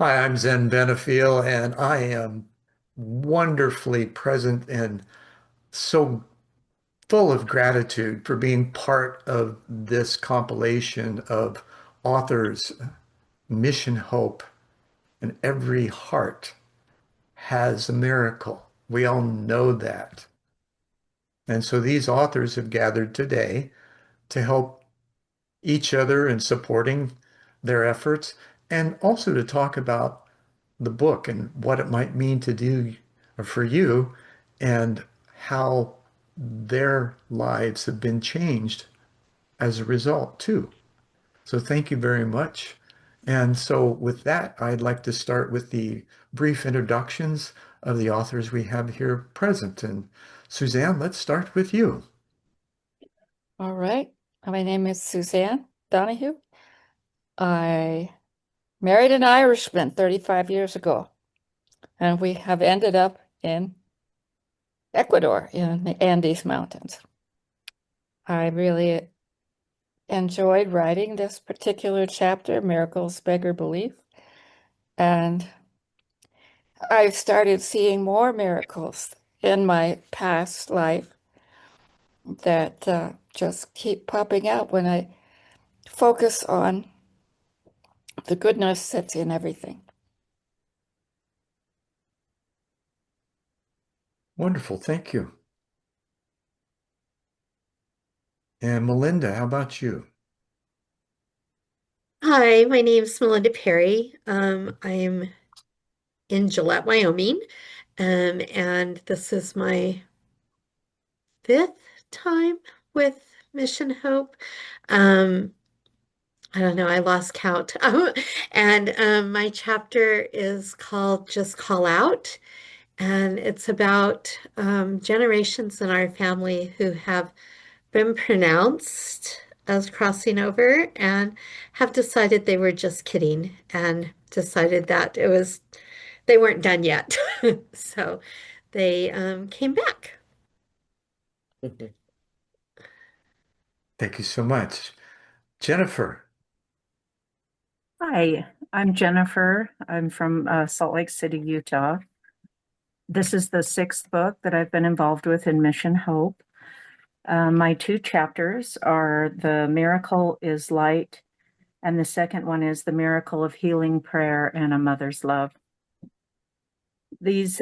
Hi, I'm Zen Benefiel, and I am wonderfully present and so full of gratitude for being part of this compilation of authors, Mission Hope, and every heart has a miracle. We all know that. And so these authors have gathered today to help each other in supporting their efforts and also to talk about the book and what it might mean to do for you and how their lives have been changed as a result too. So thank you very much. And so with that, I'd like to start with the brief introductions of the authors we have here present. And Suzanne, let's start with you. All right. My name is Suzanne Donahue. I married an Irishman 35 years ago, and we have ended up in Ecuador in the Andes Mountains. I really enjoyed writing this particular chapter, Miracles Beggar Belief, and I've started seeing more miracles in my past life that just keep popping out when I focus on the goodness that's in everything. Wonderful. Thank you. And Melinda, how about you? Hi, my name's Melinda Perry. I'm in Gillette, Wyoming, and this is my fifth time with Mission Hope. Um, I don't know, I lost count. And my chapter is called Just Call Out, and it's about generations in our family who have been pronounced as crossing over and have decided they were just kidding and decided that they weren't done yet. So they came back. Thank you so much. Jennifer. Hi, I'm Jennifer. I'm from Salt Lake City, Utah. This is the sixth book that I've been involved with in Mission Hope. My two chapters are The Miracle is Light, and the second one is The Miracle of Healing Prayer and a Mother's Love. These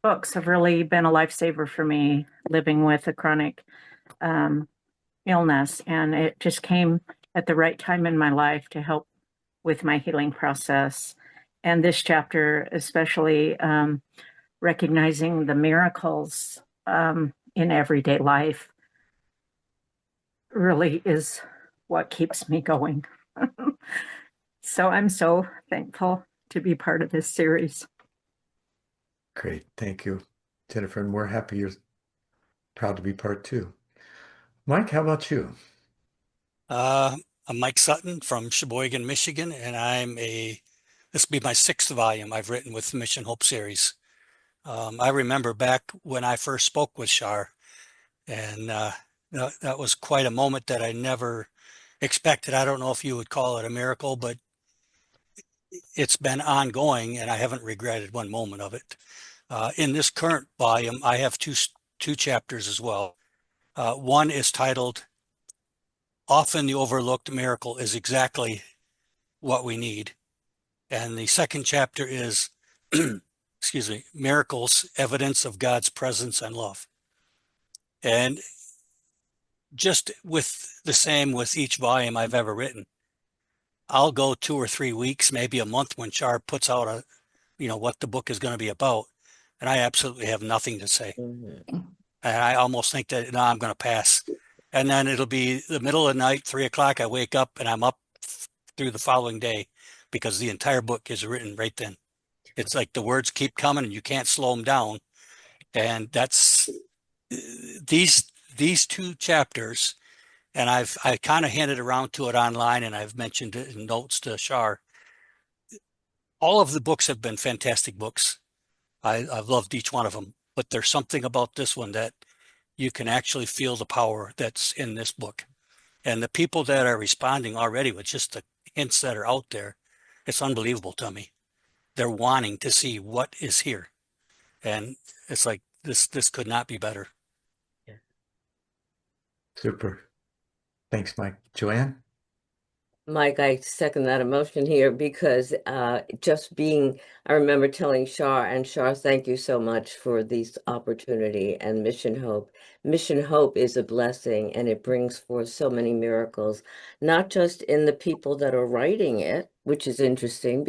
books have really been a lifesaver for me living with a chronic um, illness, and it just came at the right time in my life to help with my healing process. And this chapter, especially recognizing the miracles in everyday life, really is what keeps me going. So I'm so thankful to be part of this series. Great. Thank you, Jennifer. And we're happy you're proud to be part two. Mike, how about you? Uh, I'm Mike Sutton from Sheboygan, Michigan, and this will be my sixth volume I've written with the Mission Hope series. I remember back when I first spoke with Shar, and that was quite a moment that I never expected. I don't know if you would call it a miracle, but it's been ongoing, and I haven't regretted one moment of it. In this current volume, I have two chapters as well. One is titled "Often the Overlooked Miracle is Exactly What We Need," and the second chapter is, excuse me, "Miracles: Evidence of God's Presence and Love." And just with the same with each volume I've ever written, I'll go 2 or 3 weeks, maybe a month when Char puts out what the book is going to be about, and I absolutely have nothing to say. And I almost think that, no, I'm going to pass. And then it'll be the middle of the night, 3 o'clock, I wake up and I'm up through the following day because the entire book is written right then. It's like the words keep coming and you can't slow them down. And that's these two chapters, and I kind of handed around to it online, and I've mentioned it in notes to Shar. All of the books have been fantastic books. I've loved each one of them, but there's something about this one that you can actually feel the power that's in this book. And the people that are responding already with just the hints that are out there, It's unbelievable to me. They're wanting to see what is here. And it's like this could not be better. Super. Thanks, Mike. Joanne? Mike, I second that emotion here because I remember telling Shar, and Shar, thank you so much for this opportunity and Mission Hope. Mission Hope is a blessing and it brings forth so many miracles, not just in the people that are writing it, which is interesting,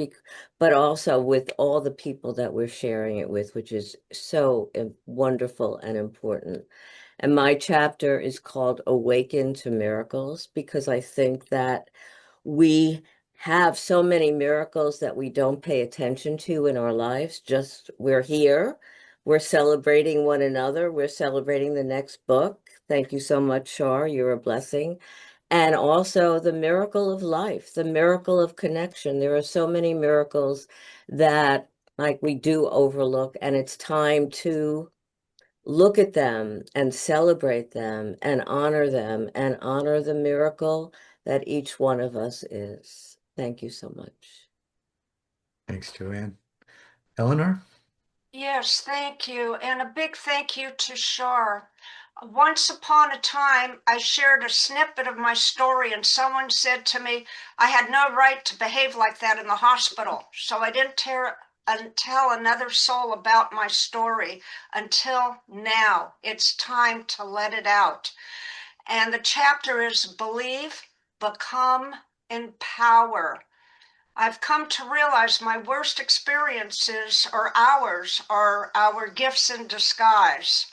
but also with all the people that we're sharing it with, which is so wonderful and important. And my chapter is called Awaken to Miracles because I think that we have so many miracles that we don't pay attention to in our lives. Just we're here, we're celebrating one another, we're celebrating the next book. Thank you so much, Shar. You're a blessing. And also the miracle of life, the miracle of connection. There are so many miracles that like we do overlook, and it's time to look at them and celebrate them and honor the miracle that each one of us is. Thank you so much. Thanks, Joanne. Eleanor? Yes, thank you. And a big thank you to Shar. Once upon a time, I shared a snippet of my story, and someone said to me, I had no right to behave like that in the hospital. So I didn't tell another soul about my story until now. It's time to let it out. And the chapter is Believe, Become, Empower. I've come to realize my worst experiences are our gifts in disguise.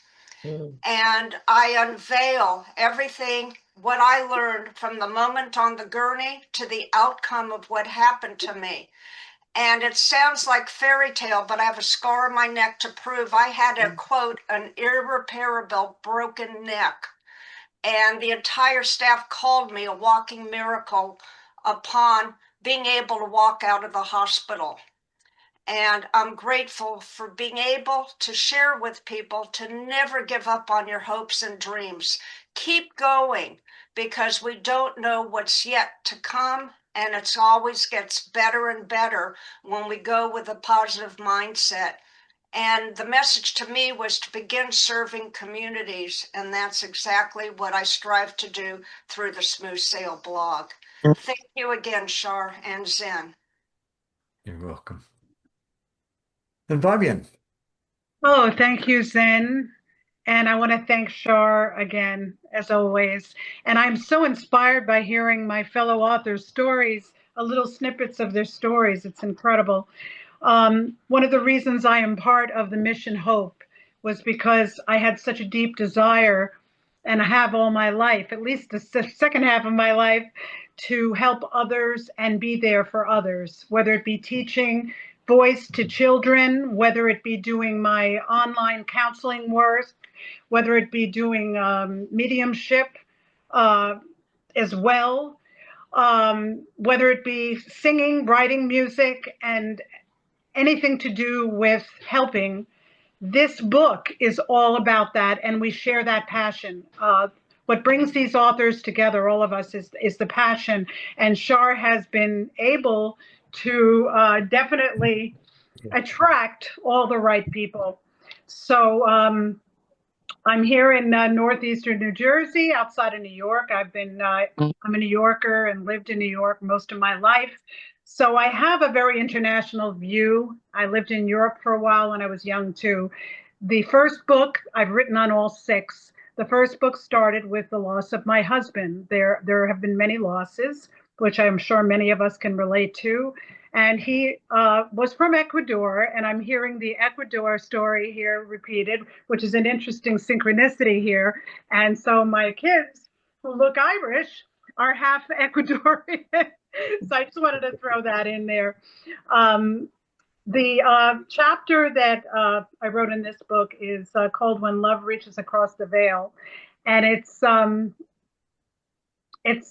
And I unveil everything, what I learned from the moment on the gurney to the outcome of what happened to me. And it sounds like fairy tale, but I have a scar on my neck to prove I had a quote, an irreparable broken neck. And the entire staff called me a walking miracle upon being able to walk out of the hospital. And I'm grateful for being able to share with people to never give up on your hopes and dreams. Keep going because we don't know what's yet to come. And it always gets better and better when we go with a positive mindset. And the message to me was to begin serving communities. And that's exactly what I strive to do through the Smooth Sail blog. Thank you again, Shar and Zen. You're welcome. And Fabian? Oh, thank you, Zen. And I want to thank Shar again, as always. And I'm so inspired by hearing my fellow authors' stories, little snippets of their stories. It's incredible. One of the reasons I am part of the Mission Hope was because I had such a deep desire, and I have all my life, at least the second half of my life, to help others and be there for others, whether it be teaching voice to children, whether it be doing my online counseling work, whether it be doing mediumship as well, whether it be singing, writing music, and anything to do with helping. This book is all about that, and we share that passion. What brings these authors together, all of us, is the passion. And Shar has been able to definitely attract all the right people. So I'm here in northeastern New Jersey, outside of New York. I'm a New Yorker and lived in New York most of my life. So I have a very international view. I lived in Europe for a while when I was young too. The first book, I've written on all six. The first book started with the loss of my husband. There have been many losses, which I'm sure many of us can relate to. And he was from Ecuador, and I'm hearing the Ecuador story here repeated, which is an interesting synchronicity here. And so my kids, who look Irish, are half Ecuadorian. So I just wanted to throw that in there. The chapter that I wrote in this book is called When Love Reaches Across the Veil. And it's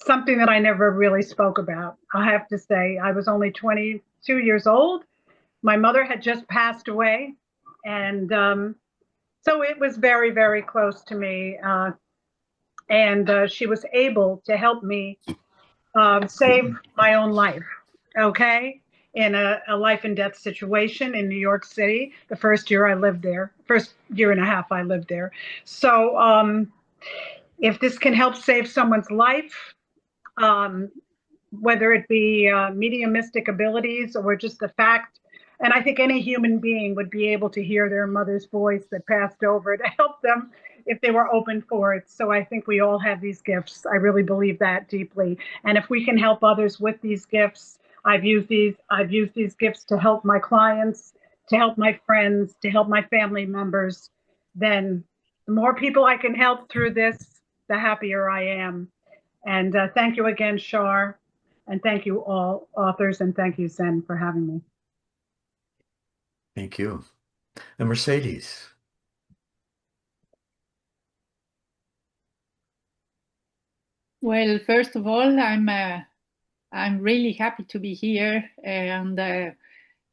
something that I never really spoke about. I have to say, I was only 22 years old. My mother had just passed away. And so it was very, very close to me. And she was able to help me save my own life. Okay. in a life and death situation in New York City. The first year I lived there, first year and a half I lived there. So if this can help save someone's life, um, whether it be mediumistic abilities or just the fact, and I think any human being would be able to hear their mother's voice that passed over to help them if they were open for it. So I think we all have these gifts. I really believe that deeply. And if we can help others with these gifts, I've used these gifts to help my clients, to help my friends, to help my family members, then the more people I can help through this, the happier I am. And thank you again, Shar. And thank you all authors, and thank you, Zen, for having me. Thank you. And Mercedes. Well, first of all, I'm really happy to be here, and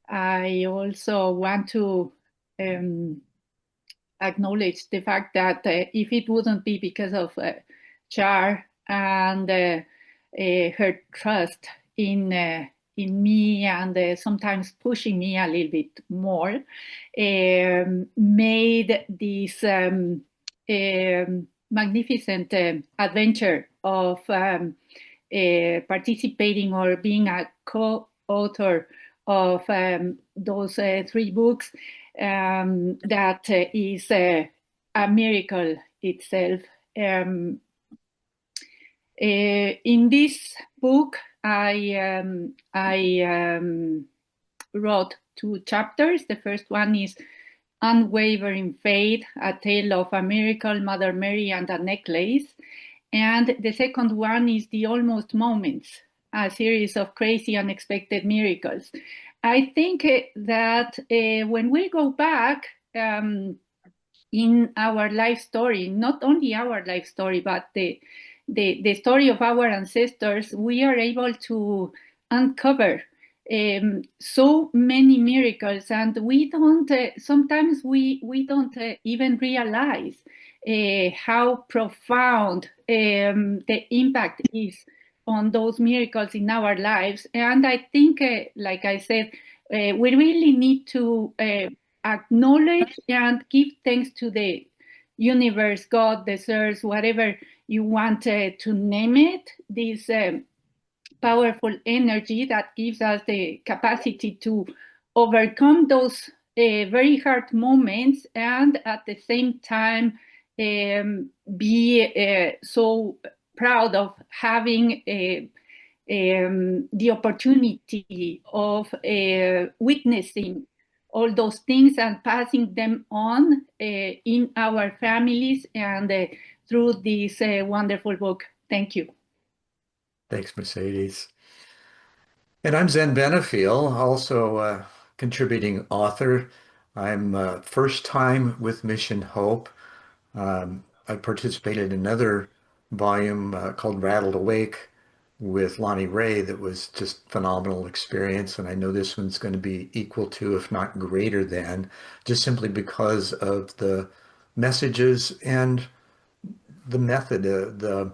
I also want to acknowledge the fact that if it wouldn't be because of Char and her trust in me and sometimes pushing me a little bit more, made this magnificent adventure of participating or being a co-author of those 3 books that is a miracle itself. In this book, I wrote 2 chapters. The first one is Unwavering Faith, A Tale of a Miracle, Mother Mary and a Necklace. And the second one is The Almost Moments, a series of crazy, unexpected miracles. I think that when we go back in our life story, not only our life story, but the story of our ancestors, we are able to uncover so many miracles, and we don't sometimes we don't even realize how profound the impact is on those miracles in our lives. And I think, like I said, we really need to acknowledge and give thanks to the universe, God, the source, whatever you want to name it, this powerful energy that gives us the capacity to overcome those very hard moments, and at the same time be so proud of having the opportunity of witnessing all those things and passing them on in our families and through this wonderful book. Thank you. Thanks, Mercedes. And I'm Zen Benefiel, also a contributing author. I'm first time with Mission Hope. I participated in another volume called Rattled Awake with Lonnie Ray that was just phenomenal experience. And I know this one's going to be equal to, if not greater than, just simply because of the messages and the method, the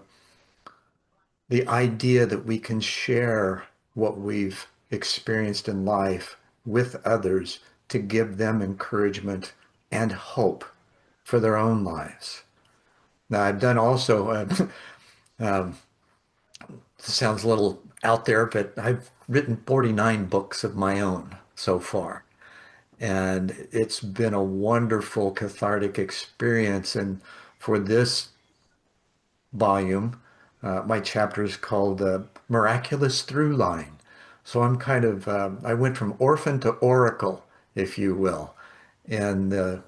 idea that we can share what we've experienced in life with others to give them encouragement and hope for their own lives. Now, I've done also, um, sounds a little out there, but I've written 49 books of my own so far. And it's been a wonderful cathartic experience. And for this volume, my chapter is called Miraculous Through Line. So I'm kind of, I went from orphan to oracle, if you will, and the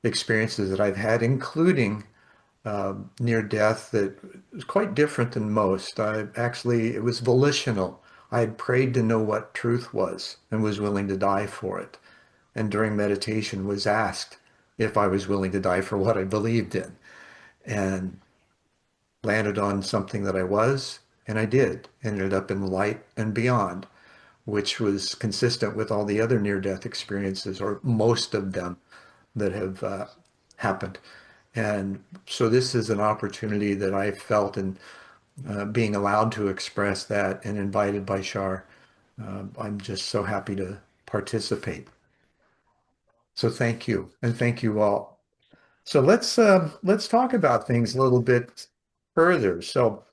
experiences that I've had, including near death that was quite different than most. It was volitional. I had prayed to know what truth was and was willing to die for it. And during meditation was asked if I was willing to die for what I believed in, and landed on something that I was, and I did. Ended up in light and beyond, which was consistent with all the other near-death experiences, or most of them, that have happened. And so this is an opportunity that I felt in being allowed to express that and invited by Shar I'm just so happy to participate. So thank you, and thank you all. So let's talk about things a little bit further. So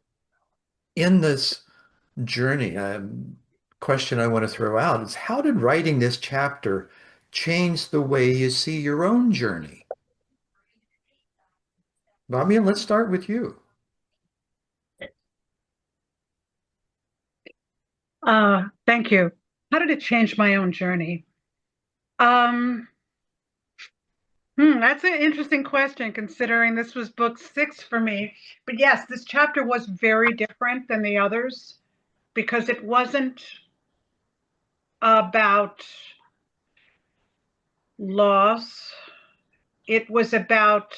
in this journey, question I want to throw out is how did writing this chapter change the way you see your own journey? Bobby, let's start with you. Thank you. How did it change my own journey? Um, that's an interesting question considering this was book 6 for me. But yes, this chapter was very different than the others because it wasn't about loss. It was about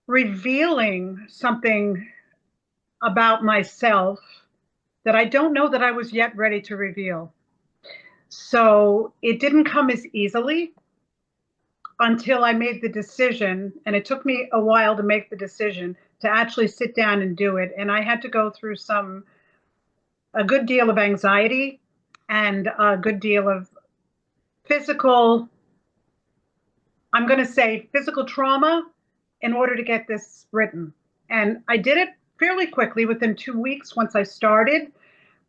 revealing something about myself that I don't know that I was yet ready to reveal. So it didn't come as easily until I made the decision, and it took me a while to make the decision to actually sit down and do it. And I had to go through a good deal of anxiety and a good deal of physical, I'm going to say physical trauma in order to get this written. And I did it fairly quickly within 2 weeks once I started,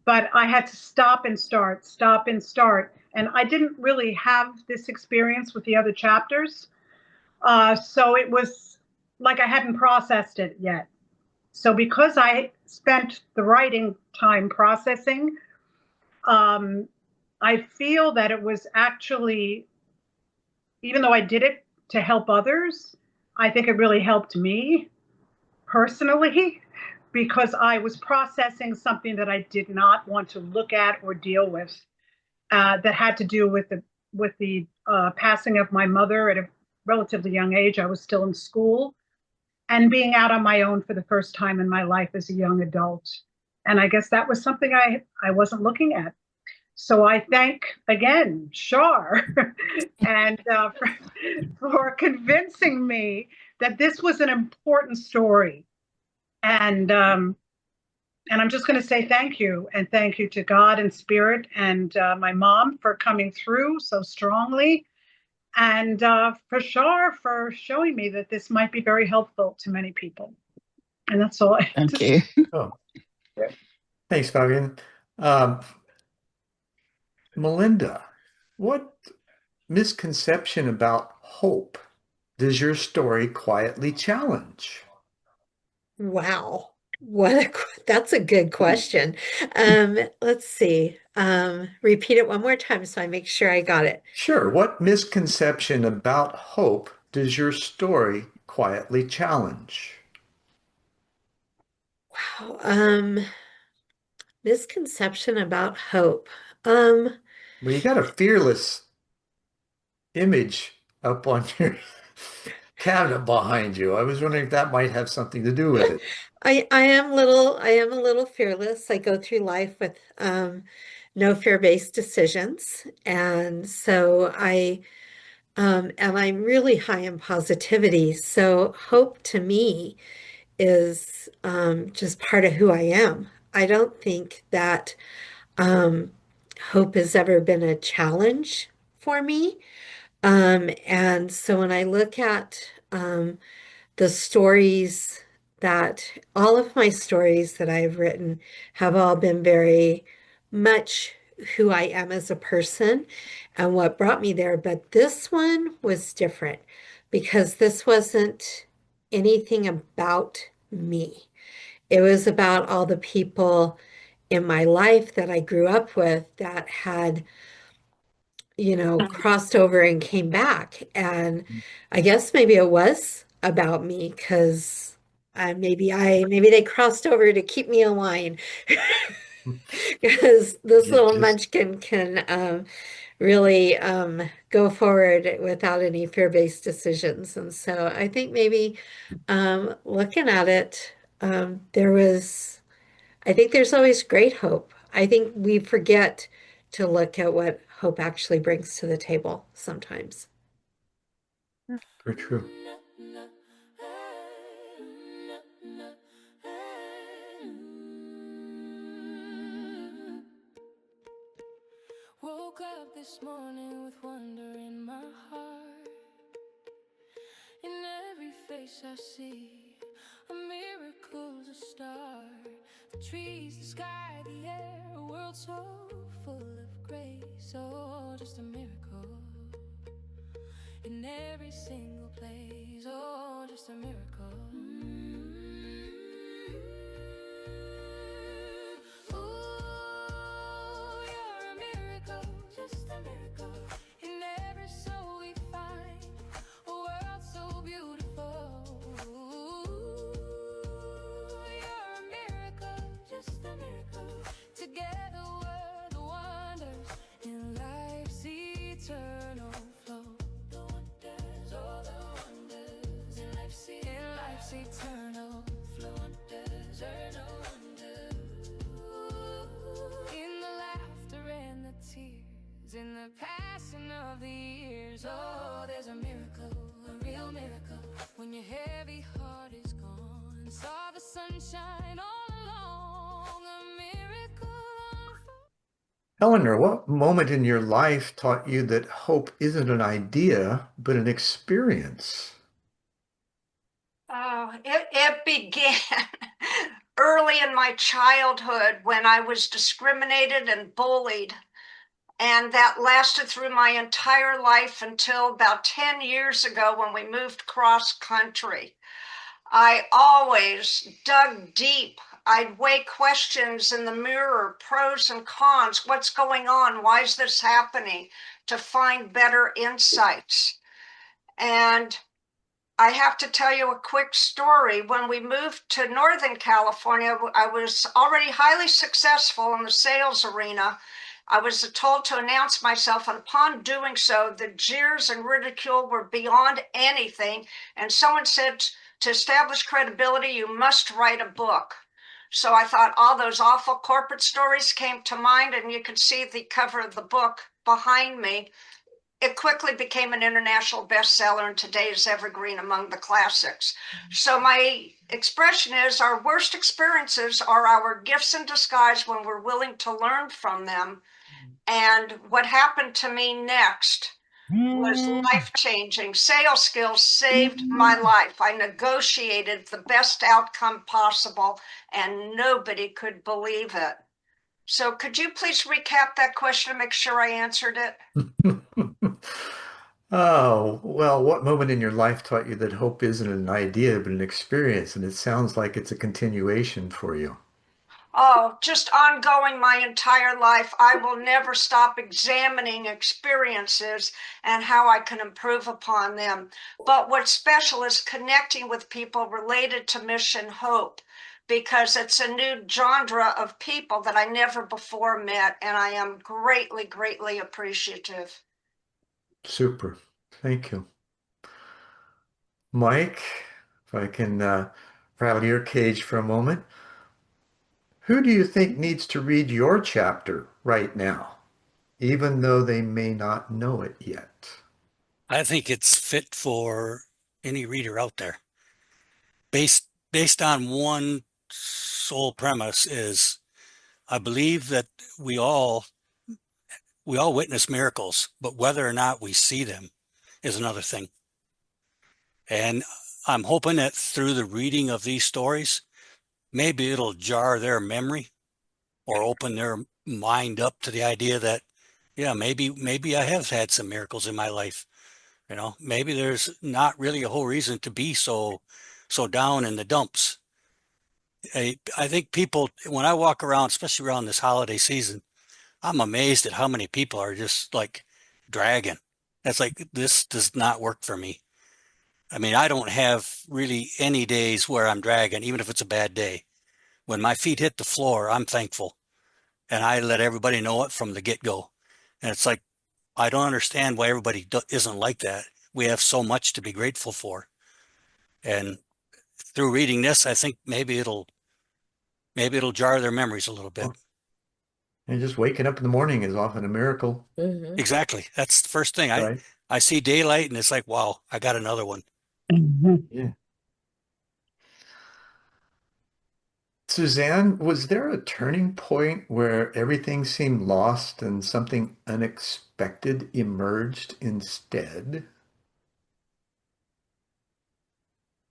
but I had to stop and start, stop and start. And I didn't really have this experience with the other chapters. So it was like I hadn't processed it yet. So because I spent the writing time processing, I feel that it was actually, even though I did it to help others, I think it really helped me personally because I was processing something that I did not want to look at or deal with, that had to do with the passing of my mother at a relatively young age. I was still in school and being out on my own for the first time in my life as a young adult. And I guess that was something I wasn't looking at. So I thank again Shar and for convincing me that this was an important story. And I'm just going to say thank you, and thank you to God and Spirit and my mom for coming through so strongly, and for Shar for showing me that this might be very helpful to many people. And that's all I have to Thank say. you. Oh, thanks, Fabian. Um, Melinda, what misconception about hope does your story quietly challenge? Wow. That's a good question. Let's see. Repeat it one more time so I make sure I got it. Sure. What misconception about hope does your story quietly challenge? Wow. Misconception about hope. Um, Well, you got a fearless image up on your cabinet behind you. I was wondering if that might have something to do with it. I am a little fearless. I go through life with no fear-based decisions. And so and I'm really high in positivity. So hope to me is just part of who I am. I don't think that um, hope has ever been a challenge for me. And so when I look at the stories that all of my stories that I've written have all been very much who I am as a person and what brought me there. But this one was different because this wasn't anything about me. It was about all the people in my life that I grew up with that had, crossed over and came back. And I guess maybe it was about me because maybe they crossed over to keep me in line because this You little just munchkin can really go forward without any fear-based decisions. And so I think maybe looking at it, I think there's always great hope. I think we forget to look at what hope actually brings to the table sometimes. very true. face I see. A miracle's a start. The trees, the sky, the air, a world so full of grace. Oh, just a miracle in every single place. Oh, just a miracle. Ooh, you're a miracle, just a miracle. In every soul we find a world so beautiful. Ooh, you're a miracle, just a miracle. Together we're the wonders in life's eternal flow. The wonders, oh the wonders in life's eternal flow. Wonders, eternal wonders. Ooh, in the laughter and the tears, in the passing of the years. Oh, there's a miracle, a real miracle. When your heavy heart is gone, saw the sunshine all along. A miracle unfold. Eleanor, what moment in your life taught you that hope isn't an idea, but an experience? Oh, it began early in my childhood when I was discriminated and bullied. And that lasted through my entire life until about 10 years ago when we moved cross country. I always dug deep. I'd weigh questions in the mirror, pros and cons, what's going on, why is this happening, to find better insights. And I have to tell you a quick story. When we moved to Northern California, I was already highly successful in the sales arena. I was told to announce myself, and upon doing so, the jeers and ridicule were beyond anything. And someone said, to establish credibility, you must write a book. So I thought all those awful corporate stories came to mind, and you can see the cover of the book behind me. It quickly became an international bestseller and today is evergreen among the classics. So my expression is our worst experiences are our gifts in disguise when we're willing to learn from them. And what happened to me next was life-changing. Sales skills saved my life. I negotiated the best outcome possible and nobody could believe it. So could you please recap that question and make sure I answered it? Oh, well, what moment in your life taught you that hope isn't an idea, but an experience? And it sounds like it's a continuation for you. Oh, just ongoing my entire life. I will never stop examining experiences and how I can improve upon them. But what's special is connecting with people related to Mission Hope, because it's a new genre of people that I never before met, and I am greatly, greatly appreciative. Super. Thank you. Mike, if I can rattle your cage for a moment, who do you think needs to read your chapter right now, even though they may not know it yet? I think it's fit for any reader out there. Based on one sole premise is I believe that we all witness miracles, but whether or not we see them is another thing. And I'm hoping that through the reading of these stories, maybe it'll jar their memory or open their mind up to the idea that, yeah, maybe I have had some miracles in my life. You know, maybe there's not really a whole reason to be so down in the dumps. I think people, when I walk around, especially around this holiday season, I'm amazed at how many people are just like dragging. That's like, this does not work for me. I mean, I don't have really any days where I'm dragging, even if it's a bad day. When my feet hit the floor, I'm thankful. And I let everybody know it from the get-go. And it's like, I don't understand why everybody isn't like that. We have so much to be grateful for. And through reading this, I think maybe it'll jar their memories a little bit. And just waking up in the morning is often a miracle, Mhm. Exactly. That's the first thing. right? I see daylight and it's like, wow, I got another one. Yeah. Suzanne, was there a turning point where everything seemed lost and something unexpected emerged instead?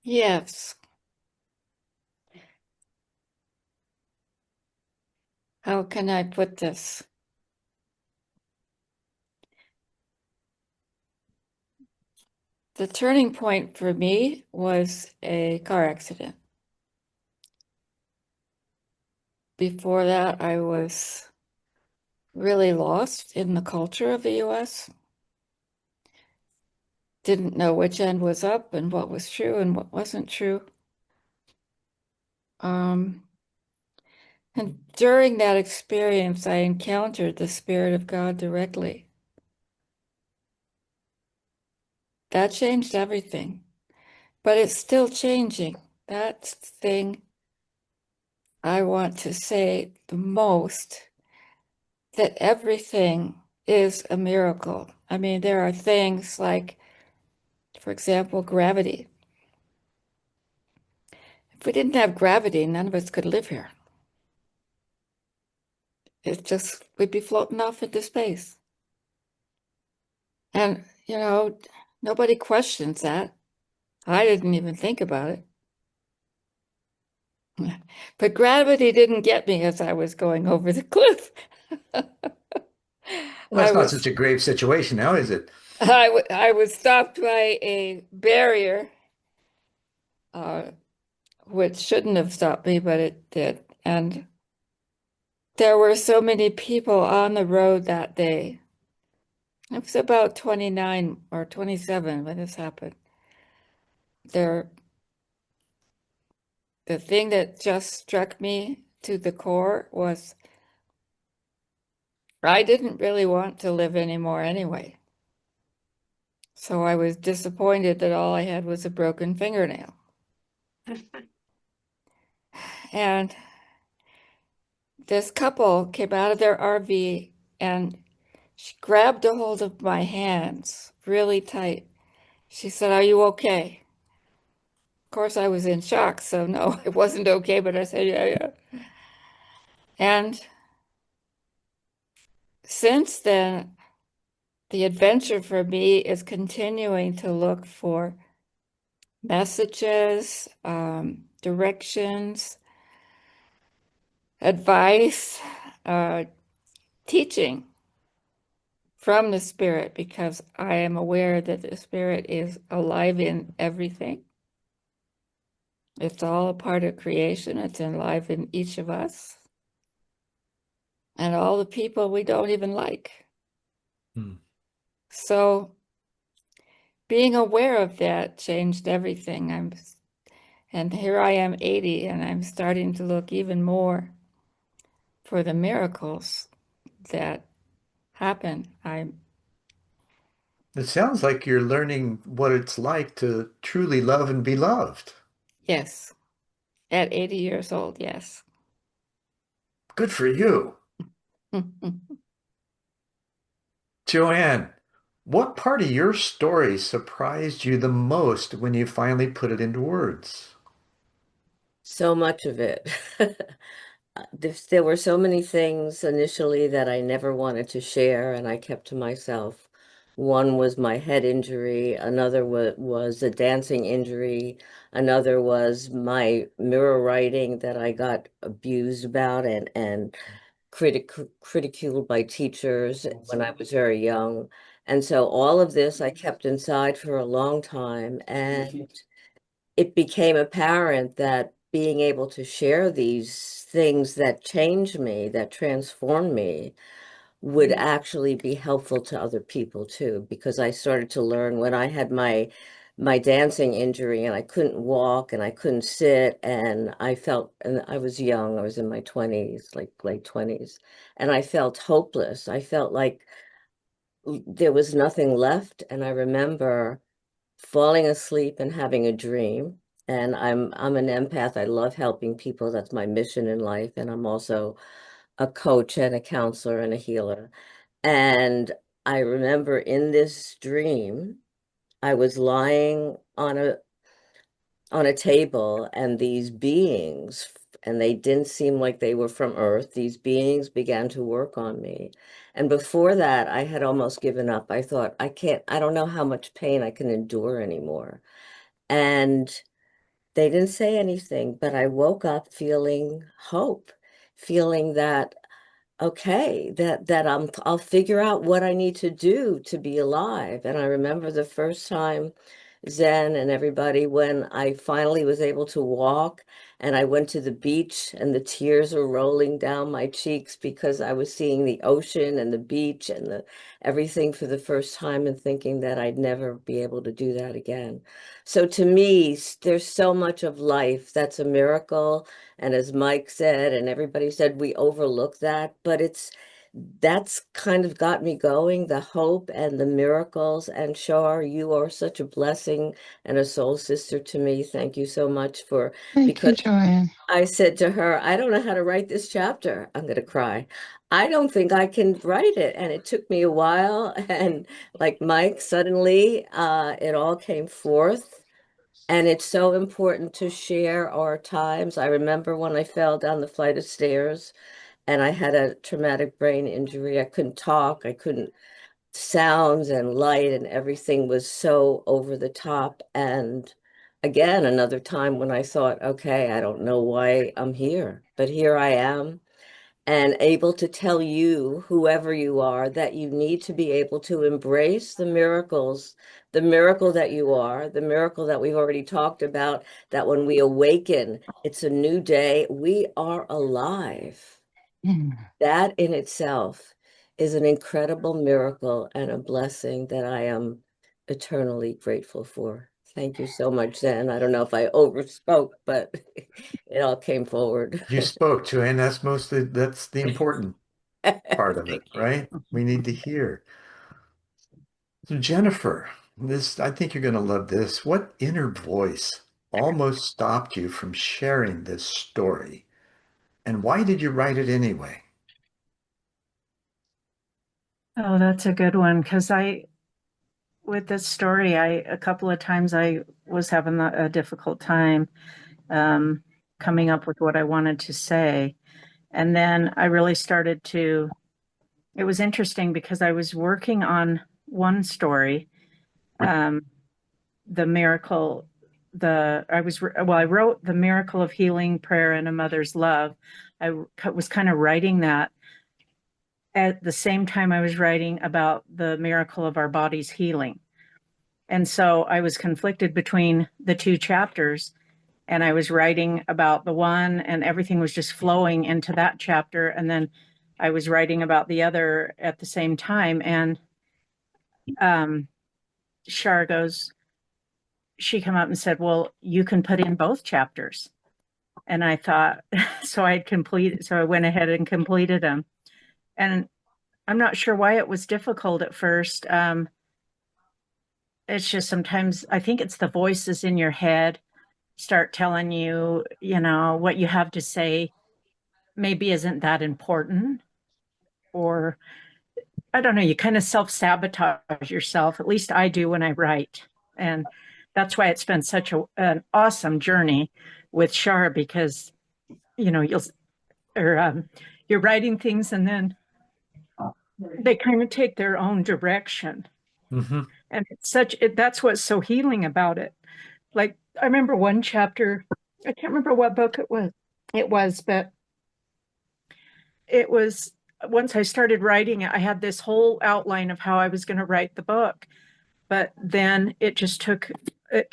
Yes. How can I put this? The turning point for me was a car accident. Before that, I was really lost in the culture of the US. Didn't know which end was up and what was true and what wasn't true. And during that experience, I encountered the Spirit of God directly. That changed everything, but it's still changing. That's the thing I want to say the most, that everything is a miracle. I mean, there are things like, for example, gravity. If we didn't have gravity, none of us could live here. It's just, we'd be floating off into space. And, nobody questions that. I didn't even think about it. But gravity didn't get me as I was going over the cliff. Well, that's not such a grave situation now, is it? I was stopped by a barrier, which shouldn't have stopped me, but it did. And there were so many people on the road that day. It was about 29 or 27 when this happened. The thing that just struck me to the core was I didn't really want to live anymore anyway. So I was disappointed that all I had was a broken fingernail. And this couple came out of their RV and she grabbed a hold of my hands really tight. She said, "Are you okay?" Of course, I was in shock, so no, it wasn't okay, but I said, "Yeah, yeah." And since then, the adventure for me is continuing to look for messages, directions, advice, teaching from the Spirit, because I am aware that the Spirit is alive in everything. It's all a part of creation. It's alive in each of us and all the people we don't even like. Hmm. So being aware of that changed everything. And here I am 80 and I'm starting to look even more for the miracles that happen. It sounds like you're learning what it's like to truly love and be loved. Yes, at 80 years old, yes. Good for you. Joanne, what part of your story surprised you the most when you finally put it into words? So much of it. There were so many things initially that I never wanted to share, and I kept to myself. One was my head injury, another was a dancing injury, another was my mirror writing that I got abused about and ridiculed by teachers when I was very young. And so all of this I kept inside for a long time, and it became apparent that being able to share these things that changed me, that transformed me, would actually be helpful to other people too, because I started to learn when I had my dancing injury and I couldn't walk and I couldn't sit and I felt, and I was young, I was in my 20s, like late 20s, and I felt hopeless. I felt like there was nothing left. And I remember falling asleep and having a dream. And I'm an empath. I love helping people. That's my mission in life. And I'm also a coach and a counselor and a healer. And I remember in this dream, I was lying on a table and these beings, and they didn't seem like they were from Earth, these beings began to work on me. And before that, I had almost given up. I thought, I don't know how much pain I can endure anymore. And They didn't say anything, but I woke up feeling hope, feeling that okay, that I'll figure out what I need to do to be alive. And I remember the first time Zen and everybody when I finally was able to walk and I went to the beach and the tears were rolling down my cheeks because I was seeing the ocean and the beach and the everything for the first time and thinking that I'd never be able to do that again. So to me, there's so much of life that's a miracle. And as Mike said, and everybody said, we overlook that, but that's kind of got me going, the hope and the miracles. And Shar, you are such a blessing and a soul sister to me. Thank you so much for, Thank you, because Joanne. I said to her, I don't know how to write this chapter. I'm going to cry. I don't think I can write it. And it took me a while. And like Mike, suddenly it all came forth. And it's so important to share our times. I remember when I fell down the flight of stairs and I had a traumatic brain injury. I couldn't talk, I couldn't sounds and light and everything was so over the top. And again, another time when I thought, okay, I don't know why I'm here, but here I am and able to tell you, whoever you are, that you need to be able to embrace the miracles, the miracle that you are, the miracle that we've already talked about, that when we awaken, it's a new day. We are alive. Mm. That in itself is an incredible miracle and a blessing that I am eternally grateful for. Thank you so much, Zen. I don't know if I overspoke, but it all came forward. You spoke to, and that's the important part of it, Thank you. right? We need to hear. So Jennifer, I think you're going to love this. What inner voice almost stopped you from sharing this story? And why did you write it anyway? Oh, that's a good one because with this story, a couple of times I was having a difficult time um, coming up with what I wanted to say. And then I really started it was interesting because I was working on one story, um, the miracle, I wrote The Miracle of Healing, Prayer, and a Mother's Love. I was kind of writing that at the same time I was writing about the miracle of our body's healing. And so I was conflicted between the two chapters, and I was writing about the one, and everything was just flowing into that chapter. And then I was writing about the other at the same time. And um, Shar goes, she came up and said, well, you can put in both chapters. And I thought, so I went ahead and completed them. And I'm not sure why it was difficult at first. It's just sometimes I think it's the voices in your head start telling you, what you have to say maybe isn't that important. Or I don't know, you kind of self-sabotage yourself. At least I do when I write. And that's why it's been such an awesome journey with Shar because, you're writing things and then they kind of take their own direction. Mm-hmm. And that's what's so healing about it. Like I remember one chapter, I can't remember what book but it was once I started writing it, I had this whole outline of how I was going to write the book. But then it took a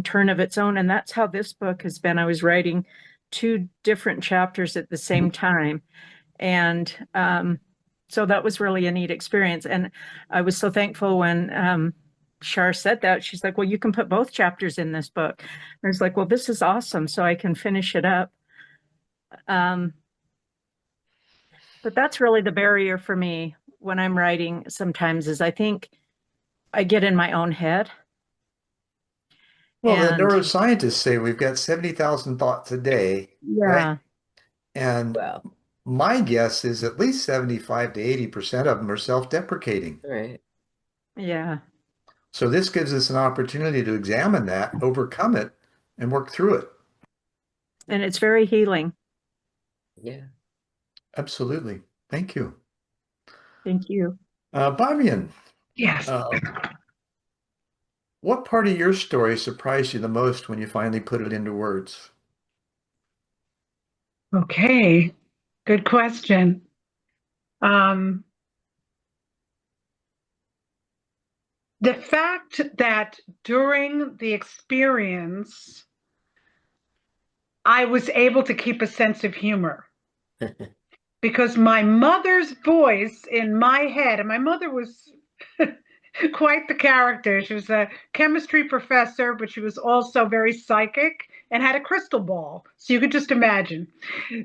turn of its own. And that's how this book has been. I was writing two different chapters at the same time. And so that was really a neat experience. And I was so thankful when Shar said that. She's like, well, you can put both chapters in this book. And I was like, well, this is awesome. So I can finish it up. But that's really the barrier for me when I'm writing sometimes is I think I get in my own head. Well, the And neuroscientists say we've got 70,000 thoughts a day, right? yeah, And Well, my guess is at least 75 to 80% of them are self-deprecating. right. yeah. So this gives us an opportunity to examine that, overcome it, and work through it. And it's very healing. Yeah. Absolutely. Thank you. Thank you. Bamian, Yes. uh, What part of your story surprised you the most when you finally put it into words? Okay, good question. Um, the fact that during the experience, I was able to keep a sense of humor because my mother's voice in my head, and my mother was quite the character. She was a chemistry professor, but she was also very psychic and had a crystal ball. So you could just imagine.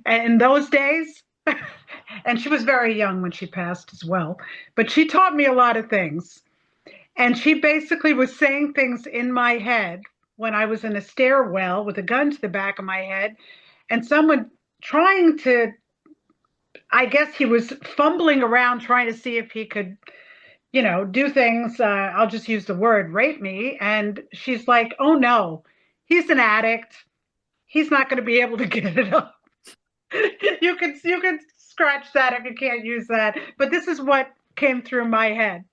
And in those days, and she was very young when she passed as well, but she taught me a lot of things. And she basically was saying things in my head when I was in a stairwell with a gun to the back of my head, and someone trying to, I guess he was fumbling around trying to see if he could, do things. I'll just use the word rape me. And she's like, oh no, he's an addict. He's not going to be able to get it up. You can scratch that if you can't use that. But this is what came through my head.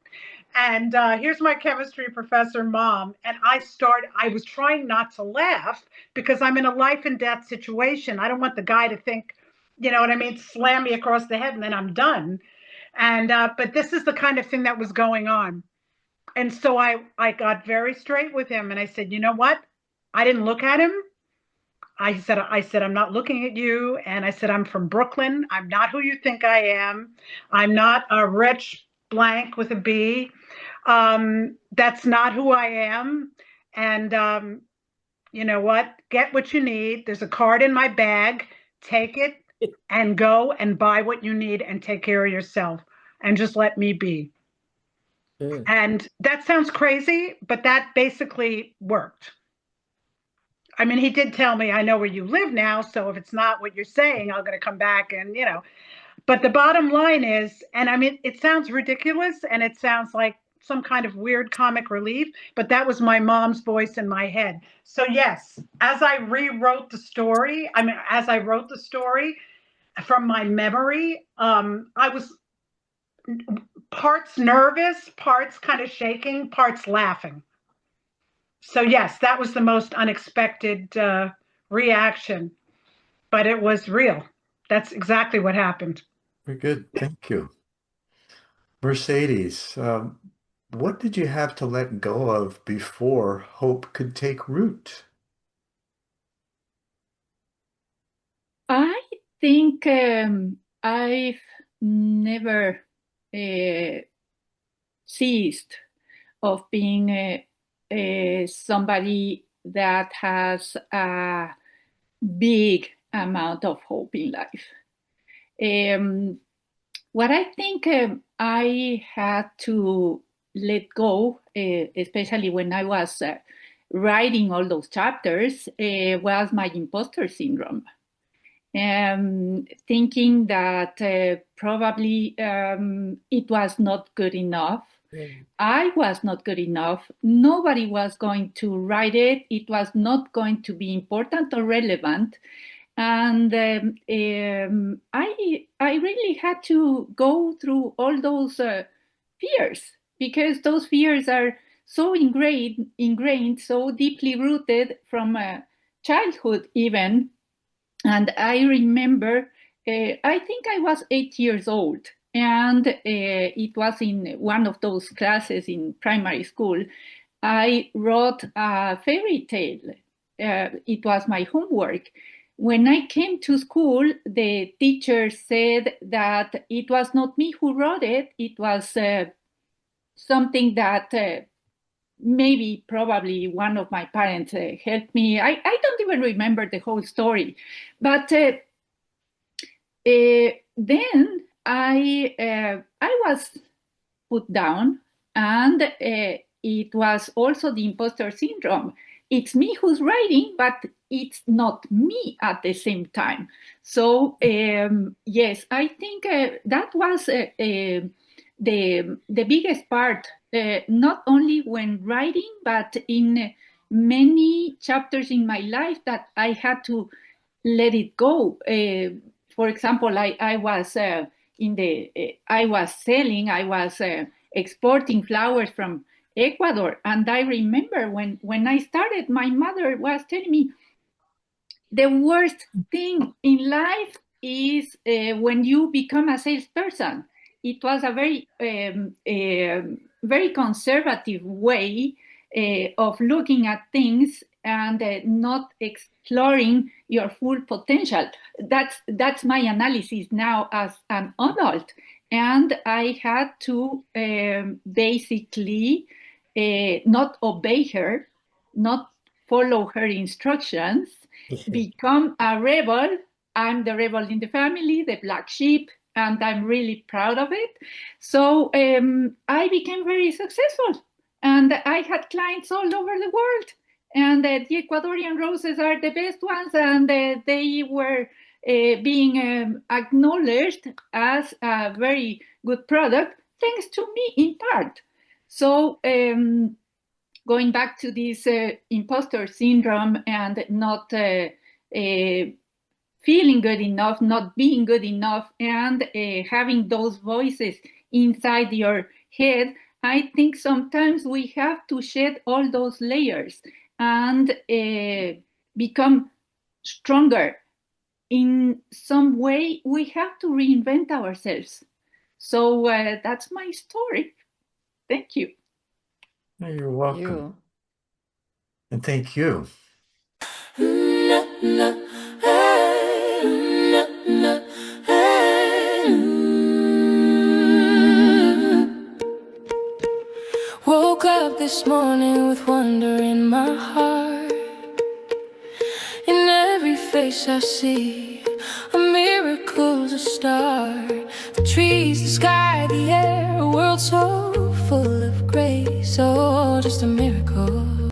And here's my chemistry professor mom. And I was trying not to laugh because I'm in a life and death situation. I don't want the guy to think, you know what I mean, slam me across the head and then I'm done. And but this is the kind of thing that was going on. And so I got very straight with him and I said, you know what? I didn't look at him. I said, I'm not looking at you. And I said, I'm from Brooklyn. I'm not who you think I am. I'm not a rich blank with a B. That's not who I am. And you know what? Get what you need. There's a card in my bag. Take it and go and buy what you need and take care of yourself and just let me be. Mm. And that sounds crazy, but that basically worked. I mean, he did tell me, I know where you live now, so if it's not what you're saying, I'm going to come back and, But the bottom line is, and I mean, it sounds ridiculous and it sounds like some kind of weird comic relief, but that was my mom's voice in my head. So, yes, as I rewrote the story, as I wrote the story from my memory, I was parts nervous, parts kind of shaking, parts laughing. So, yes, that was the most unexpected reaction, but it was real. That's exactly what happened. Very good. Thank you. Mercedes, what did you have to let go of before hope could take root? I think I've never uh, ceased of being somebody that has a big amount of hope in life. Um, what I think I had to let go, especially when I was writing all those chapters, was my imposter syndrome. Thinking that probably it was not good enough. Mm. I was not good enough. Nobody was going to write it. It was not going to be important or relevant. And I really had to go through all those fears because those fears are so ingrained, so deeply rooted from childhood even. And I remember, I think I was 8 years old, and it was in one of those classes in primary school. I wrote a fairy tale. It was my homework. When I came to school, the teacher said that it was not me who wrote it, it was something that maybe probably one of my parents helped me. I don't even remember the whole story, but then I was put down, and it was also the imposter syndrome. It's me who's writing, but it's not me at the same time. So yes, I think that was the biggest part, not only when writing, but in many chapters in my life that I had to let it go. For example, I was I was selling, I was exporting flowers from Ecuador. And I remember when I started, my mother was telling me the worst thing in life is when you become a salesperson. It was a very conservative way of looking at things and not exploring your full potential. That's my analysis now as an adult, and I had to basically not obey her, not follow her instructions, become a rebel. I'm the rebel in the family, the black sheep, and I'm really proud of it. So I became very successful, and I had clients all over the world. And the Ecuadorian roses are the best ones, and they were being acknowledged as a very good product, thanks to me in part. So going back to this imposter syndrome and not feeling good enough, not being good enough, and having those voices inside your head, I think sometimes we have to shed all those layers and become stronger. In some way, we have to reinvent ourselves. So that's my story. Thank you. You're welcome. You. And thank you. Woke up this morning with wonder in my heart. In every face I see, a miracle's a start. The trees, the sky, the air, a world so full of grace. Oh, just a miracle.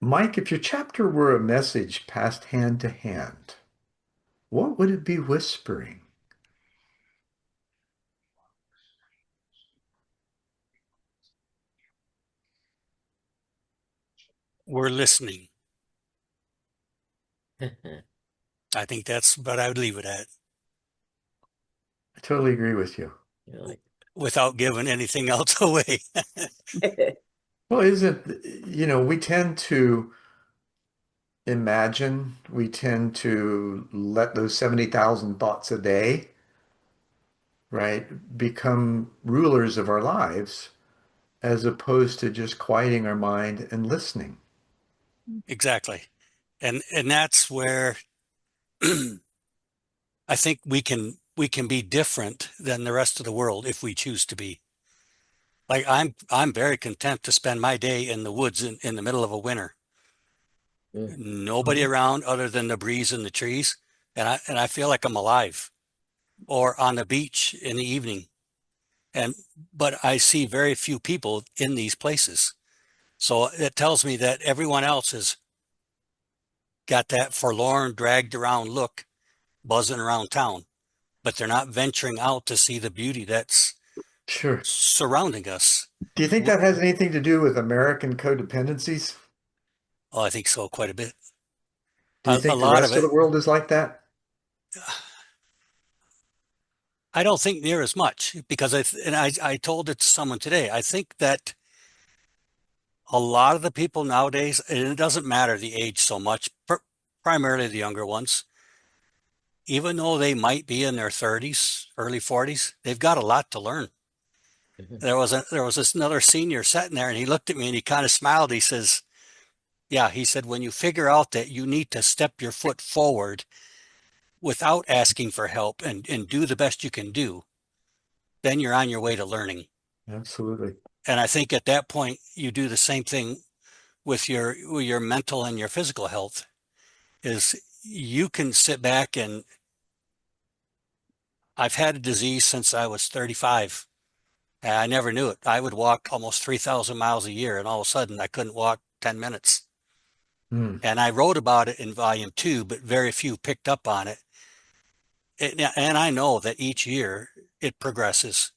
Mike, if your chapter were a message passed hand to hand, what would it be whispering? We're listening. I think that's what I would leave it at, I totally agree with you. without giving anything else away. Well, we tend to imagine, we tend to let those 70,000 thoughts a day, right, become rulers of our lives, as opposed to just quieting our mind and listening. Exactly. And that's where I think we can be different than the rest of the world if we choose to be. Like I'm very content to spend my day in the woods in the middle of a winter. Nobody around other than the breeze and the trees, and I feel like I'm alive. Or on the beach in the evening. But I see very few people in these places. So it tells me that everyone else has got that forlorn, dragged around look buzzing around town, but they're not venturing out to see the beauty that's Sure. surrounding us. Do you think that has anything to do with American codependencies? Oh, I think so, quite a bit. Do you A think the lot of rest of it, the world is like that? I don't think near as much, because I told it to someone today. I think that a lot of the people nowadays, and it doesn't matter the age so much, primarily the younger ones, even though they might be in their 30s, early 40s, they've got a lot to learn. There was this another senior sitting there, and he looked at me and he kind of smiled. He says, "Yeah," he said, "when you figure out that you need to step your foot forward without asking for help and do the best you can do, then you're on your way to learning." Absolutely. And I think at that point you do the same thing with your mental and your physical health. Is you can sit back, and I've had a disease since I was 35. And I never knew it. I would walk almost 3,000 miles a year, and all of a sudden I couldn't walk 10 minutes. And I wrote about it in volume 2, but very few picked up on it. And I know that each year it progresses,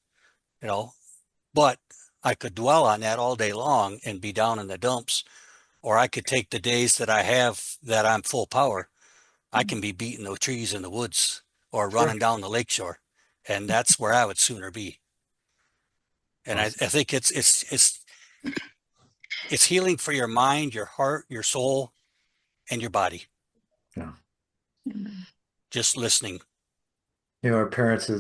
but I could dwell on that all day long and be down in the dumps, or I could take the days that I have that I'm full power. I can be beating the trees in the woods or running down the lakeshore, and that's where I would sooner be. And I think it's It's healing for your mind, your heart, your soul, and your body. Yeah. Just listening. Our parents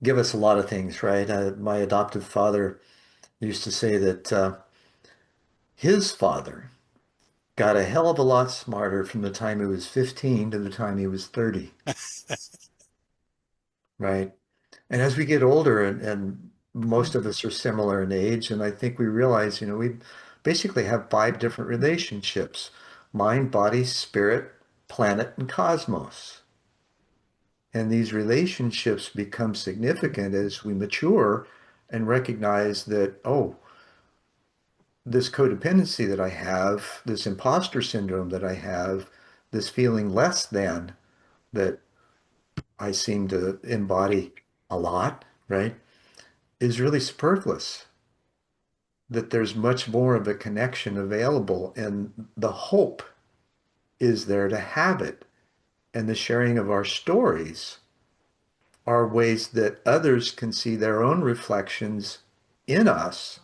give us a lot of things, right? My adoptive father used to say that his father got a hell of a lot smarter from the time he was 15 to the time he was 30, right? And as we get older, and most of us are similar in age, and I think we realize, we basically have five different relationships: mind, body, spirit, planet, and cosmos. And these relationships become significant as we mature and recognize that, oh, this codependency that I have, this imposter syndrome that I have, this feeling less than that I seem to embody a lot, right, is really superfluous. That there's much more of a connection available, and the hope is there to have it. And the sharing of our stories are ways that others can see their own reflections in us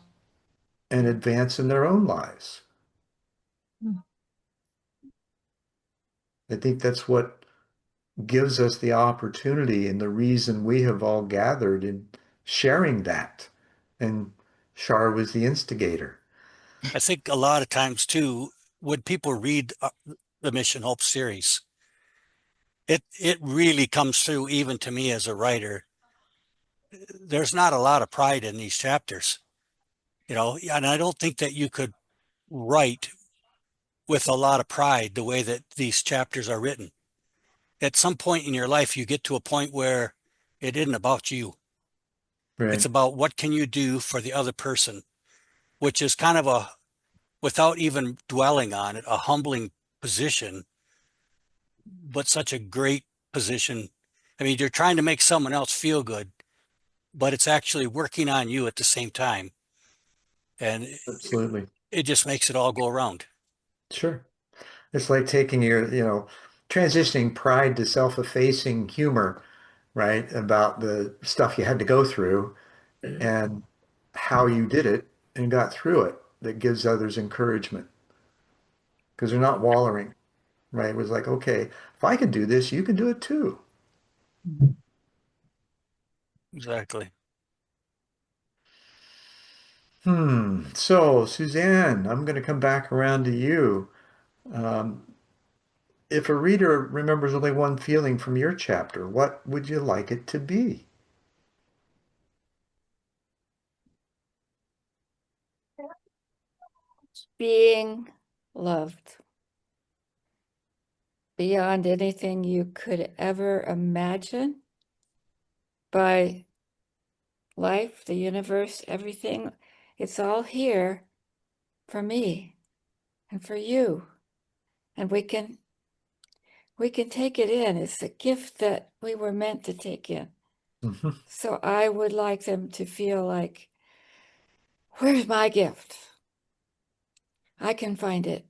and advance in their own lives. I think that's what gives us the opportunity and the reason we have all gathered in sharing that. And Shar was the instigator. I think a lot of times too, when people read the Mission Hope series, it really comes through even to me as a writer. There's not a lot of pride in these chapters, and I don't think that you could write with a lot of pride the way that these chapters are written. At some point in your life, you get to a point where it isn't about you. It's Right. about what can you do for the other person, which is kind of without even dwelling on it, a humbling position, but such a great position. I mean, you're trying to make someone else feel good, but it's actually working on you at the same time. And Absolutely. it just makes it all go around. Sure. It's like taking your, transitioning pride to self-effacing humor, right? About the stuff you had to go through and how you did it and got through it that gives others encouragement because they're not wallowing, right? It was like, okay, if I can do this, you can do it too. Exactly. So, Suzanne, I'm going to come back around to you. Um, if a reader remembers only one feeling from your chapter, what would you like it to be? Being loved beyond anything you could ever imagine by life, the universe, everything. It's all here for me and for you. And we can take it in. It's a gift that we were meant to take in. Mhm. So I would like them to feel like, where's my gift? I can find it.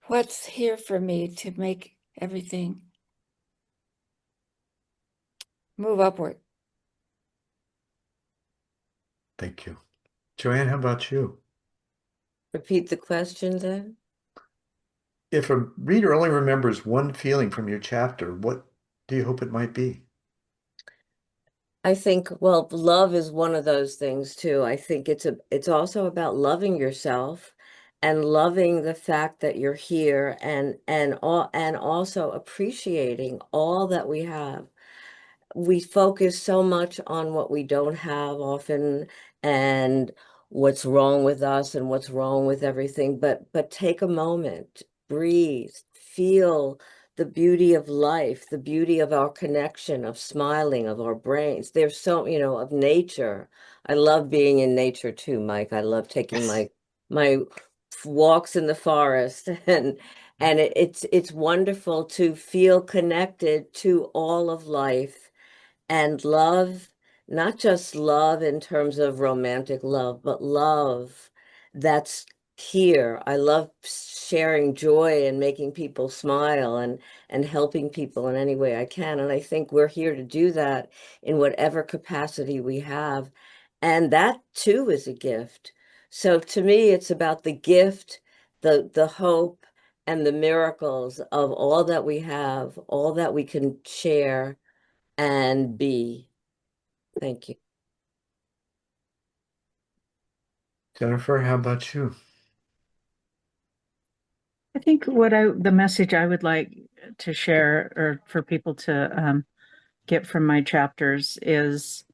What's here for me to make everything move upward? Thank you. Joanne, how about you? Repeat the question then. If a reader only remembers one feeling from your chapter, what do you hope it might be? I think, well, love is one of those things too. I think it's also about loving yourself and loving the fact that you're here and also appreciating all that we have. We focus so much on what we don't have often and what's wrong with us and what's wrong with everything, but take a moment, breathe, feel the beauty of life, the beauty of our connection, of smiling, of our brains. There's so, of nature. I love being in nature too, Mike. I love taking my walks in the forest and it's wonderful to feel connected to all of life and love, not just love in terms of romantic love, but love that's here. I love sharing joy and making people smile and helping people in any way I can. And I think we're here to do that in whatever capacity we have. And that too is a gift So to me, it's about the gift, the hope, and the miracles of all that we have, all that we can share and be. Thank you. Jennifer, how about you? I think the message I would like to share or for people to get from my chapters is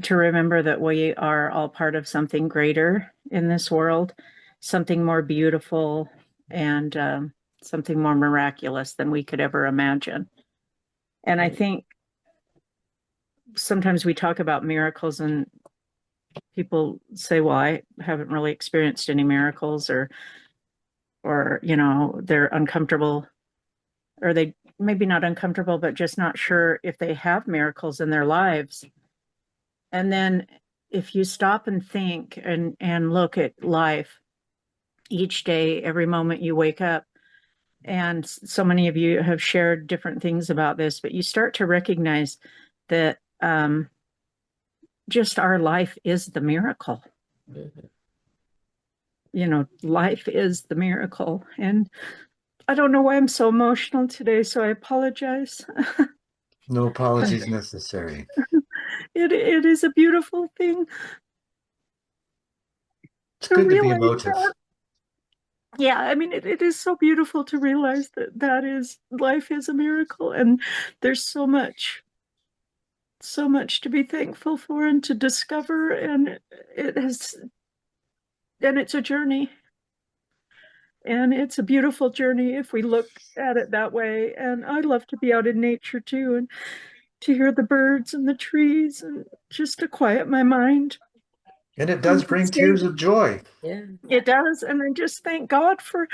to remember that we are all part of something greater in this world, something more beautiful and something more miraculous than we could ever imagine. And I think sometimes we talk about miracles and people say, well, I haven't really experienced any miracles, or they're uncomfortable, or they maybe not uncomfortable, but just not sure if they have miracles in their lives. And then if you stop and think and look at life each day, every moment you wake up, and so many of you have shared different things about this, but you start to recognize that just our life is the miracle. Mhm. Life is the miracle. And I don't know why I'm so emotional today, so I apologize. No apologies necessary. It is a beautiful thing It's to good to be realize emotive. that. Yeah, I mean, it is so beautiful to realize that life is a miracle, and there's so much to be thankful for and to discover, and it's a journey, and it's a beautiful journey if we look at it that way. And I love to be out in nature too, and to hear the birds and the trees, and just to quiet my mind. And it And does bring tears of joy. Yeah. it does, and I just thank God for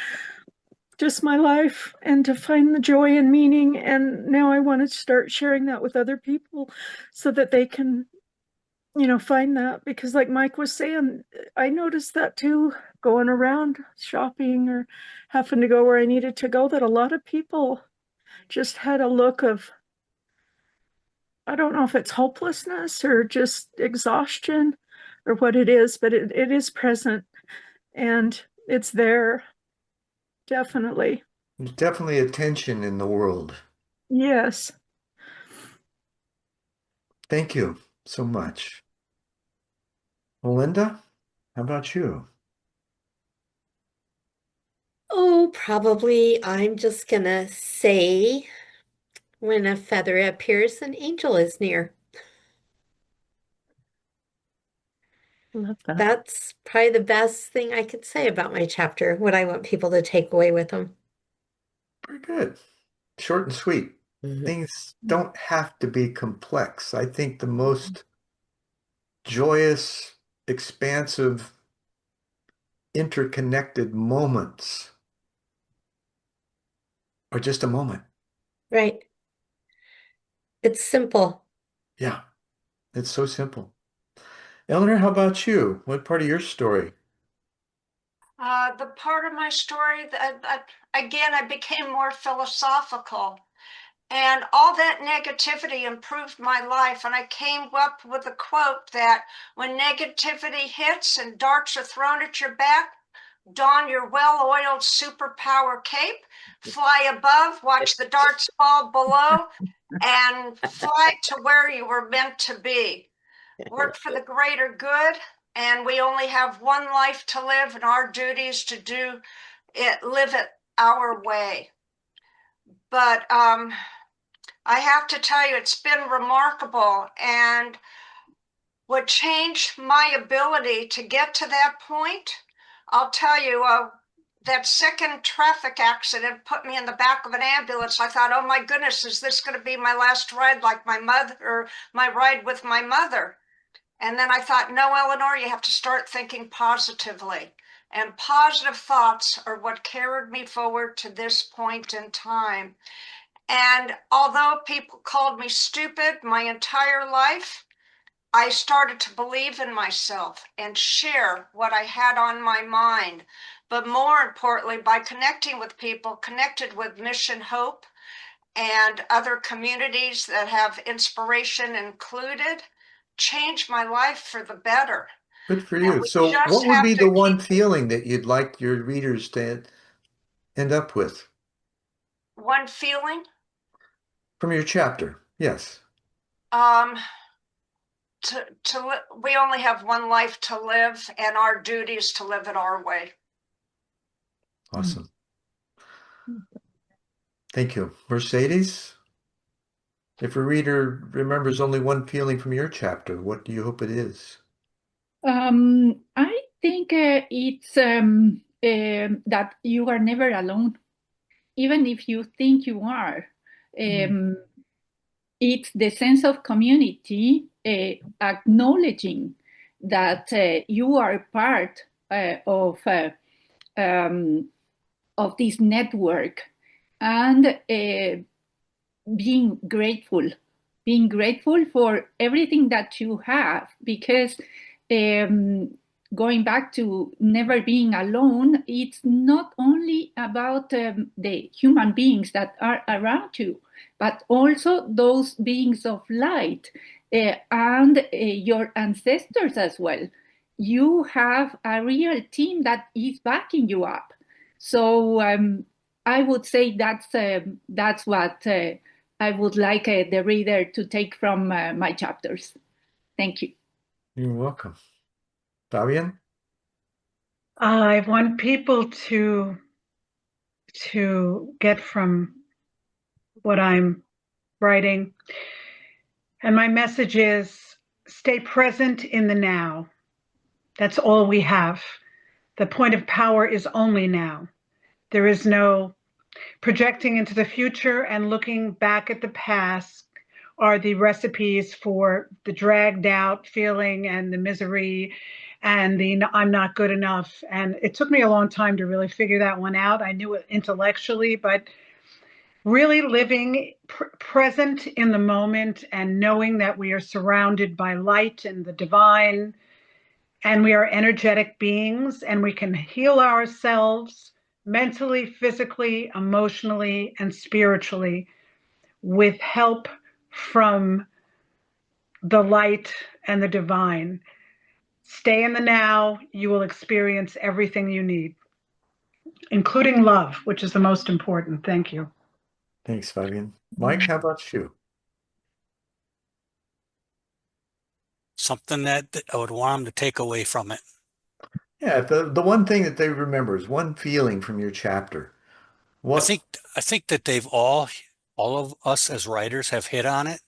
just my life and to find the joy and meaning. And now I want to start sharing that with other people so that they can, find that. Because, like Mike was saying, I noticed that too, going around shopping or having to go where I needed to go, that a lot of people just had a look of, I don't know if it's hopelessness or just exhaustion or what it is, but it is present and it's there, definitely. There's definitely a tension in the world. Yes. Thank you so much. Melinda, how about you? Oh, probably I'm just gonna say when a feather appears, an angel is near. Love that. That's probably the best thing I could say about my chapter, what I want people to take away with them. Very good. Short and sweet. Mhm. Things don't have to be complex. I think the most joyous, expansive, interconnected moments are just a moment. Right. It's simple. Yeah, it's so simple. Eleanor, how about you? What part of your story? The part of my story that, again, I became more philosophical, and all that negativity improved my life. And I came up with a quote that when negativity hits and darts are thrown at your back, don your well-oiled superpower cape, fly above, watch the darts fall below, and fly to where you were meant to be. Work for the greater good, and we only have one life to live, and our duty is to live it our way. But I have to tell you, it's been remarkable. And what changed my ability to get to that point, I'll tell you, that second traffic accident put me in the back of an ambulance. I thought, oh my goodness, is this going to be my last ride like my mother, or my ride with my mother? And then I thought, no, Eleanor, you have to start thinking positively. And positive thoughts are what carried me forward to this point in time. And although people called me stupid my entire life, I started to believe in myself and share what I had on my mind. But more importantly, by connecting with people, connected with Mission Hope and other communities that have inspiration included, changed my life for the better. Good for And you. we So just what would have be to the one keep feeling that you'd like your readers to end up with one feeling. from your chapter? Yes. Um, we only have one life to live, and our duty is to live it our way. Awesome. Thank you. Mercedes, if a reader remembers only one feeling from your chapter, what do you hope it is? I think it's that you are never alone, even if you think you are. Um, it's the sense of community, acknowledging that you are part um, of this network, and being grateful, being grateful for everything that you have, because um, going back to never being alone, it's not only about the human beings that are around you, but also those beings of light, and your ancestors as well. You have a real team that is backing you up. So I would say that's what I would like the reader to take from my chapters. Thank you. You're welcome. Fabian? I want people to get from what I'm writing. And my message is stay present in the now. That's all we have. The point of power is only now. There is no projecting into the future and looking back at the past are the recipes for the dragged out feeling and the misery and the I'm not good enough. And it took me a long time to really figure that one out. I knew it intellectually, but really living present in the moment and knowing that we are surrounded by light and the divine, and we are energetic beings, and we can heal ourselves mentally, physically, emotionally, and spiritually with help from the light and the divine. Stay in the now. You will experience everything you need, including love, which is the most important. Thank you. Thanks, Fabian. Mike, how about you? Something that I would want them to take away from it. Yeah, the one thing that they remember is one feeling from your chapter. I What? think I think that they've all of us as writers have hit on it.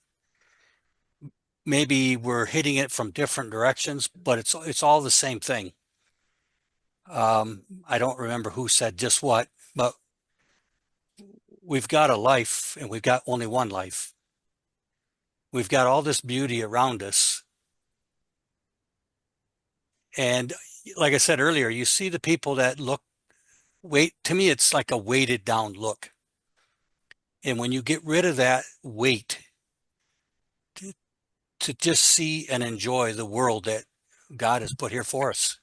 Maybe we're hitting it from different directions, but it's all the same thing. I don't remember who said just what, but we've got a life and we've got only one life. We've got all this beauty around us. And like I said earlier, you see the people that to me, it's like a weighted down look. And when you get rid of that weight to just see and enjoy the world that God has put here for us.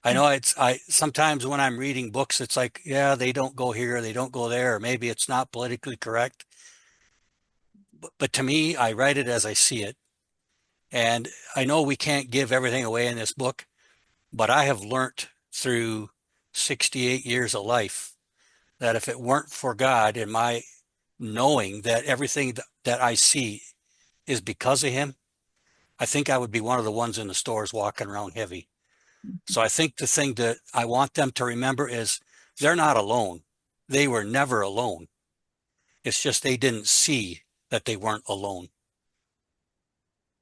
I know I sometimes when I'm reading books, it's like, yeah, they don't go here, they don't go there, or maybe it's not politically correct. But to me, I write it as I see it. And I know we can't give everything away in this book, but I have learned through 68 years of life that if it weren't for God and my knowing that everything that I see is because of him, I think I would be one of the ones in the stores walking around heavy. So I think the thing that I want them to remember is they're not alone. They were never alone. It's just they didn't see that they weren't alone.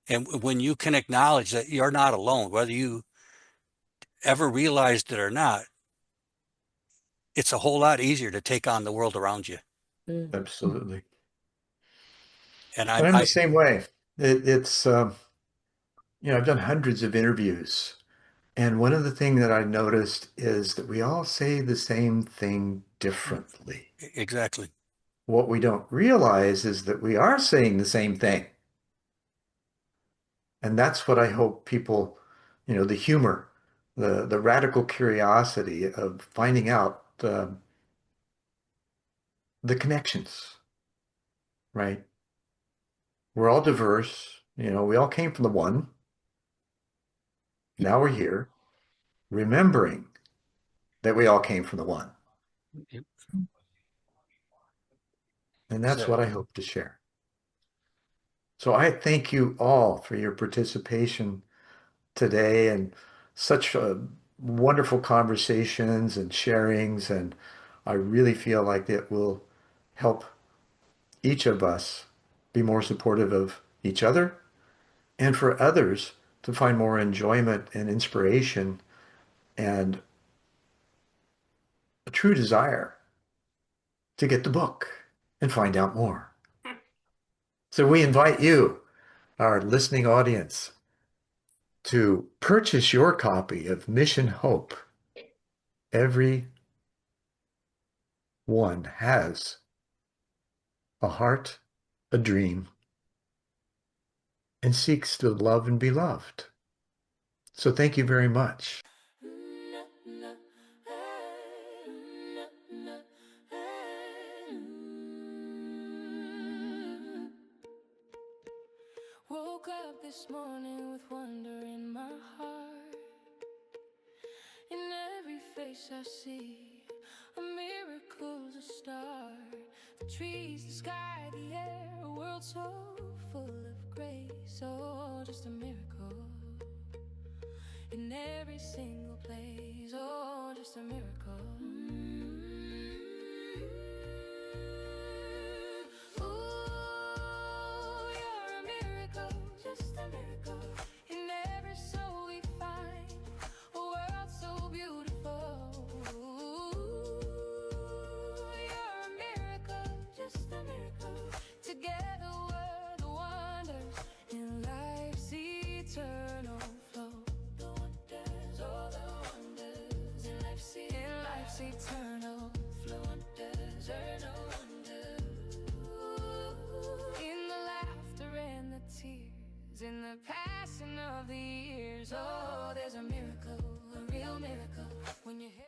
And when you can acknowledge that you're not alone, whether you ever realized it or not, it's a whole lot easier to take on the world around you. Absolutely. And And I'm the same way. It's I've done hundreds of interviews, and one of the things that I noticed is that we all say the same thing differently. exactly. What we don't realize is that we are saying the same thing. And that's what I hope people, the humor, the radical curiosity of finding out the connections, right? We're all diverse, we all came from the one. now we're here, remembering that we all came from the one. Yep. And that's So, what I hope to share. So I thank you all for your participation today and such wonderful conversations and sharings. And I really feel like it will help each of us be more supportive of each other and for others to find more enjoyment and inspiration and a true desire to get the book and find out more. So we invite you, our listening audience, to purchase your copy of Mission Hope. Every one has a heart, a dream, and seeks to love and be loved. So thank you very much. Woke up this morning with wonder in my heart. In every face I see, a miracle's a start. The trees, the sky, the air, a world so full of grace. Oh, just a miracle. In every single place, oh, just a miracle. Ooh, you're a miracle, just a miracle. In every soul we find, a world so beautiful. Ooh, you're a miracle, just a miracle. Together we're the wonders in life's eternal flow. The wonders, oh the wonders in life's eternal flow. Wonders, eternal wonders. Ooh, in the laughter and the tears, in the passing of the years, oh, there's a miracle, a real miracle when you hear